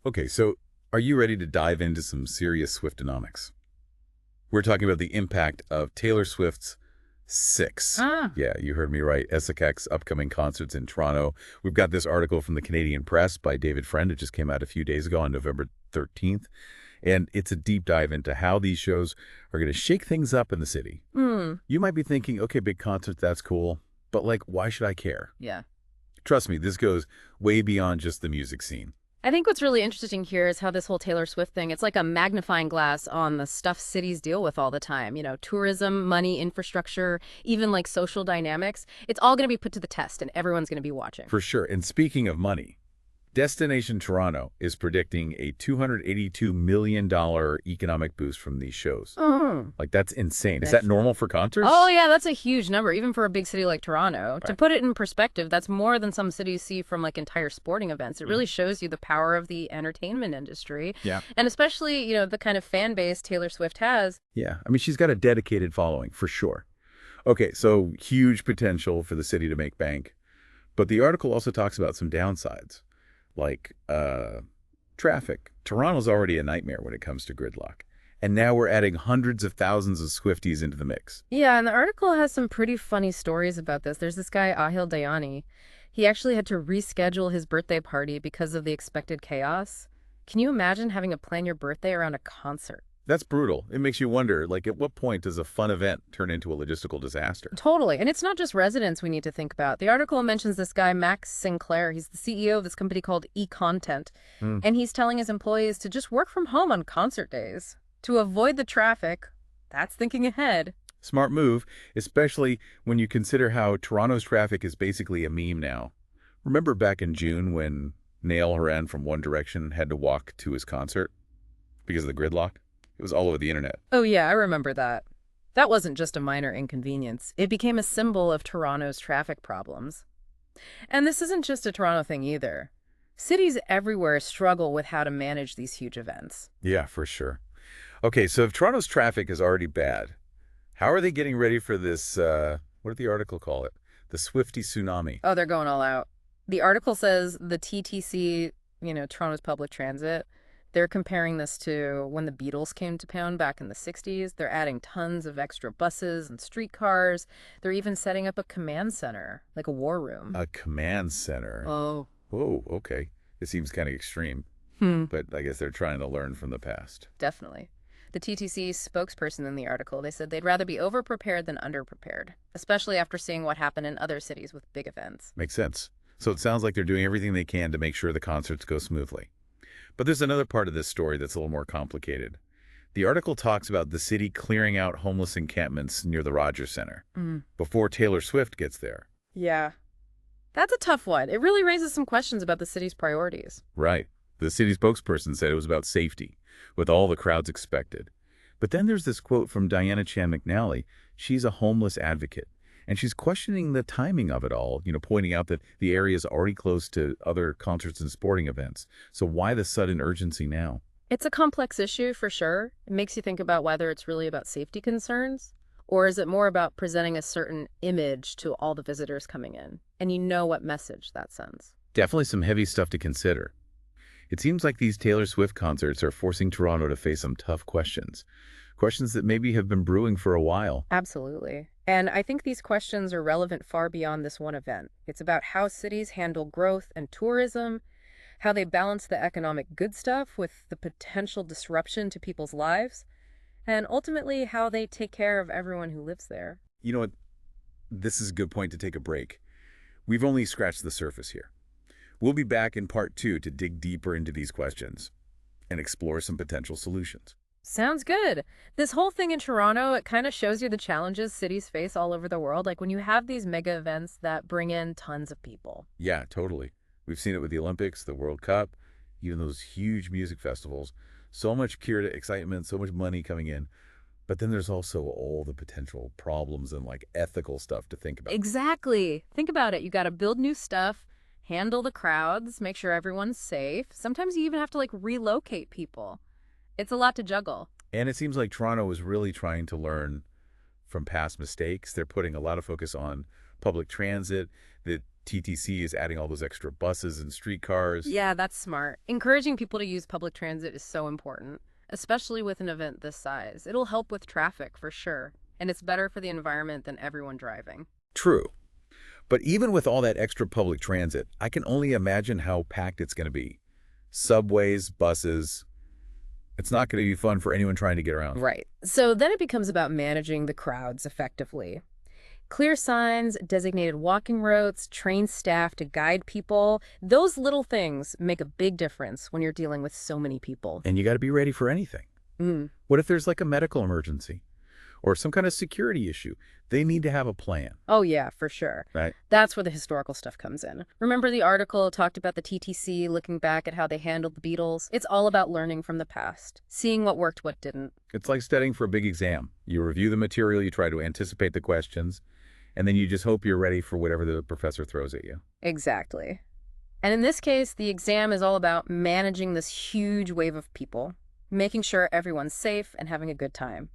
Okay, so are you ready to dive into some serious Swiftonomics? We're talking about the impact of Taylor Swift's six. Ah, Yeah, you heard me right. SK's upcoming concerts in Toronto. We've got this article from the Canadian Press by David Friend. It just came out a few days ago on November 13th. And it's a deep dive into how these shows are going to shake things up in the city. hmm. You might be thinking, okay, big concerts, that's cool. But like, why should I care? Yeah. Trust me, this goes way beyond just the music scene. I think what's really interesting here is how this whole Taylor Swift thing, it's like a magnifying glass on the stuff cities deal with all the time. Tourism, money, infrastructure, even like social dynamics. It's all going to be put to the test and everyone's going to be watching. For sure. And speaking of money, Destination Toronto is predicting a $282 million economic boost from these shows. Mhm. Like, that's insane. Is that normal for concerts? Oh, yeah, that's a huge number, even for a big city like Toronto. To Right. put it in perspective, that's more than some cities see from like entire sporting events. It really shows you the power of the entertainment industry. Yeah. And especially, the kind of fan base Taylor Swift has. Yeah. I mean, she's got a dedicated following, for sure. Okay, so huge potential for the city to make bank. But the article also talks about some downsides, like traffic. Toronto's already a nightmare when it comes to gridlock. And now we're adding hundreds of thousands of Swifties into the mix. Yeah, and the article has some pretty funny stories about this. There's this guy, Ahil Dayani. He actually had to reschedule his birthday party because of the expected chaos. Can you imagine having to plan your birthday around a concert? That's brutal. It makes you wonder, like, at what point does a fun event turn into a logistical disaster? Totally. And it's not just residents we need to think about. The article mentions this guy, Max Sinclair. He's the CEO of this company called eContent. Hmm. And he's telling his employees to just work from home on concert days to avoid the traffic. That's thinking ahead. Smart move, especially when you consider how Toronto's traffic is basically a meme now. Remember back in June when Niall Horan from One Direction had to walk to his concert because of the gridlock? It was all over the internet. Oh, yeah, I remember that. That wasn't just a minor inconvenience. It became a symbol of Toronto's traffic problems. And this isn't just a Toronto thing either. Cities everywhere struggle with how to manage these huge events. Yeah, for sure. Okay, so if Toronto's traffic is already bad, how are they getting ready for this, what did the article call it? The Swifty tsunami. Oh, they're going all out. The article says the TTC, Toronto's public transit, they're comparing this to when the Beatles came to town back in the 60s. They're adding tons of extra buses and streetcars. They're even setting up a command center, like a war room. A command center. Oh. Whoa, okay. It seems kind of extreme, but I guess they're trying to learn from the past. Definitely. The TTC spokesperson in the article, they said they'd rather be overprepared than underprepared, especially after seeing what happened in other cities with big events. Makes sense. So it sounds like they're doing everything they can to make sure the concerts go smoothly. But there's another part of this story that's a little more complicated. The article talks about the city clearing out homeless encampments near the Rogers Center before Taylor Swift gets there. Yeah. That's a tough one. It really raises some questions about the city's priorities. Right. The city spokesperson said it was about safety, with all the crowds expected. But then there's this quote from Diana Chan McNally. She's a homeless advocate, and she's questioning the timing of it all, pointing out that the area is already close to other concerts and sporting events. So why the sudden urgency now? It's a complex issue for sure. It makes you think about whether it's really about safety concerns, or is it more about presenting a certain image to all the visitors coming in? And you know what message that sends. Definitely some heavy stuff to consider. It seems like these Taylor Swift concerts are forcing Toronto to face some tough questions. Questions that maybe have been brewing for a while. Absolutely. And I think these questions are relevant far beyond this one event. It's about how cities handle growth and tourism, how they balance the economic good stuff with the potential disruption to people's lives, and ultimately how they take care of everyone who lives there. You know what? This is a good point to take a break. We've only scratched the surface here. We'll be back in part 2 to dig deeper into these questions and explore some potential solutions. Sounds good. This whole thing in Toronto, it kind of shows you the challenges cities face all over the world. Like when you have these mega events that bring in tons of people. Yeah, totally. We've seen it with the Olympics, the World Cup, even those huge music festivals. So much excitement, so much money coming in. But then there's also all the potential problems and like ethical stuff to think about. Exactly. Think about it. You got to build new stuff, handle the crowds, make sure everyone's safe. Sometimes you even have to like relocate people. It's a lot to juggle. And it seems like Toronto is really trying to learn from past mistakes. They're putting a lot of focus on public transit, that TTC is adding all those extra buses and streetcars. Yeah, that's smart. Encouraging people to use public transit is so important, especially with an event this size. It'll help with traffic for sure, and it's better for the environment than everyone driving. True. But even with all that extra public transit, I can only imagine how packed it's going to be. Subways, buses. It's not going to be fun for anyone trying to get around. Right. So then it becomes about managing the crowds effectively. Clear signs, designated walking routes, trained staff to guide people, those little things make a big difference when you're dealing with so many people. And you got to be ready for anything. Mm. What if there's like a medical emergency or some kind of security issue? They need to have a plan. Oh, yeah, for sure. Right. That's where the historical stuff comes in. Remember the article talked about the TTC looking back at how they handled the Beatles? It's all about learning from the past, seeing what worked, what didn't. It's like studying for a big exam. You review the material, you try to anticipate the questions, and then you just hope you're ready for whatever the professor throws at you. Exactly. And in this case, the exam is all about managing this huge wave of people, making sure everyone's safe and having a good time.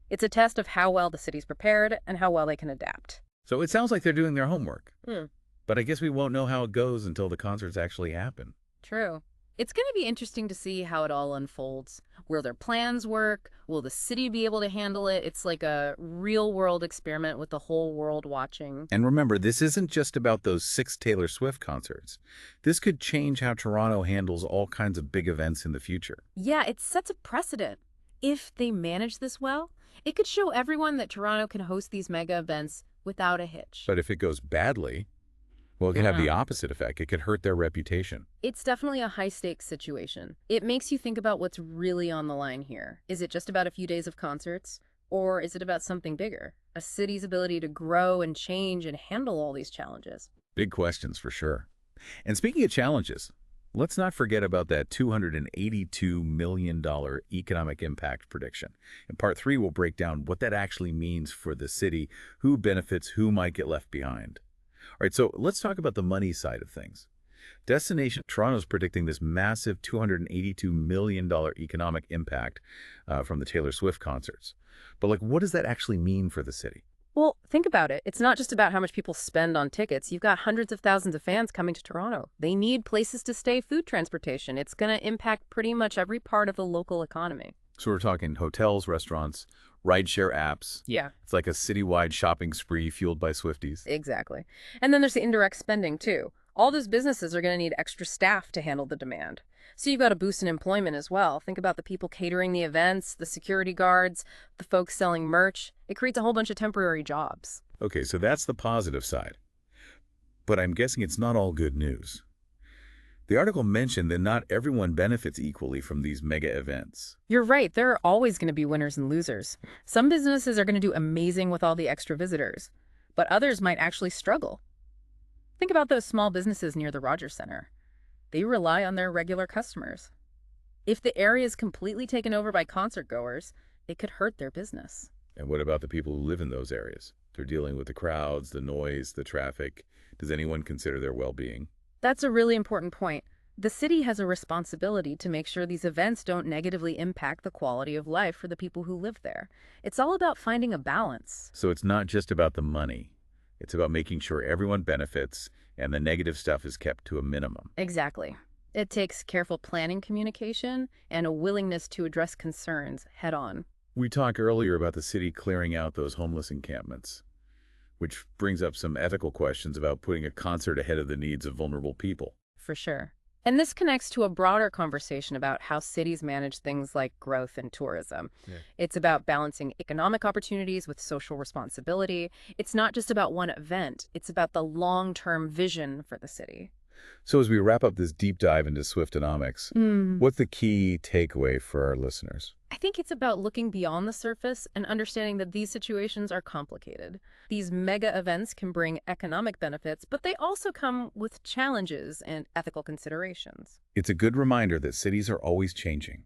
It's a test of how well the city's prepared and how well they can adapt. So it sounds like they're doing their homework. Hmm. But I guess we won't know how it goes until the concerts actually happen. True. It's going to be interesting to see how it all unfolds. Will their plans work? Will the city be able to handle it? It's like a real-world experiment with the whole world watching. And remember, this isn't just about those 6 Taylor Swift concerts. This could change how Toronto handles all kinds of big events in the future. Yeah, it sets a precedent. If they manage this well, it could show everyone that Toronto can host these mega events without a hitch. But if it goes badly, well, it can have the opposite effect. It could hurt their reputation. It's definitely a high-stakes situation. It makes you think about what's really on the line here. Is it just about a few days of concerts? Or is it about something bigger? A city's ability to grow and change and handle all these challenges? Big questions for sure. And speaking of challenges, let's not forget about that $282 million economic impact prediction. In part 3, we'll break down what that actually means for the city, who benefits, who might get left behind. All right, so let's talk about the money side of things. Destination Toronto's predicting this massive $282 million economic impact from the Taylor Swift concerts. But what does that actually mean for the city? Well, think about it. It's not just about how much people spend on tickets. You've got hundreds of thousands of fans coming to Toronto. They need places to stay, food transportation. It's going to impact pretty much every part of the local economy. So we're talking hotels, restaurants, rideshare apps. Yeah. It's like a citywide shopping spree fueled by Swifties. Exactly. And then there's the indirect spending, too. All those businesses are going to need extra staff to handle the demand. So you've got a boost in employment as well. Think about the people catering the events, the security guards, the folks selling merch. It creates a whole bunch of temporary jobs. Okay, so that's the positive side. But I'm guessing it's not all good news. The article mentioned that not everyone benefits equally from these mega events. You're right. There are always going to be winners and losers. Some businesses are going to do amazing with all the extra visitors, but others might actually struggle. Think about those small businesses near the Rogers Center. They rely on their regular customers. If the area is completely taken over by concert goers, it could hurt their business. And what about the people who live in those areas? They're dealing with the crowds, the noise, the traffic. Does anyone consider their well-being? That's a really important point. The city has a responsibility to make sure these events don't negatively impact the quality of life for the people who live there. It's all about finding a balance. So it's not just about the money. It's about making sure everyone benefits and the negative stuff is kept to a minimum. Exactly. It takes careful planning, communication, and a willingness to address concerns head on. We talked earlier about the city clearing out those homeless encampments, which brings up some ethical questions about putting a concert ahead of the needs of vulnerable people. For sure. And this connects to a broader conversation about how cities manage things like growth and tourism. Yeah. It's about balancing economic opportunities with social responsibility. It's not just about one event. It's about the long-term vision for the city. So as we wrap up this deep dive into Swiftonomics, what's the key takeaway for our listeners? I think it's about looking beyond the surface and understanding that these situations are complicated. These mega events can bring economic benefits, but they also come with challenges and ethical considerations. It's a good reminder that cities are always changing,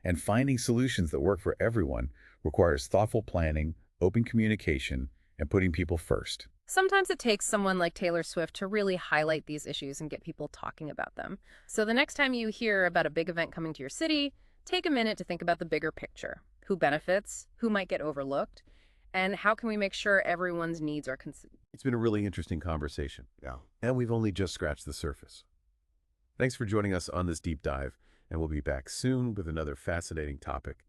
and finding solutions that work for everyone requires thoughtful planning, open communication, and putting people first. Sometimes it takes someone like Taylor Swift to really highlight these issues and get people talking about them. So the next time you hear about a big event coming to your city, take a minute to think about the bigger picture. Who benefits? Who might get overlooked? And how can we make sure everyone's needs are considered? It's been a really interesting conversation. Yeah. And we've only just scratched the surface. Thanks for joining us on this deep dive, and we'll be back soon with another fascinating topic.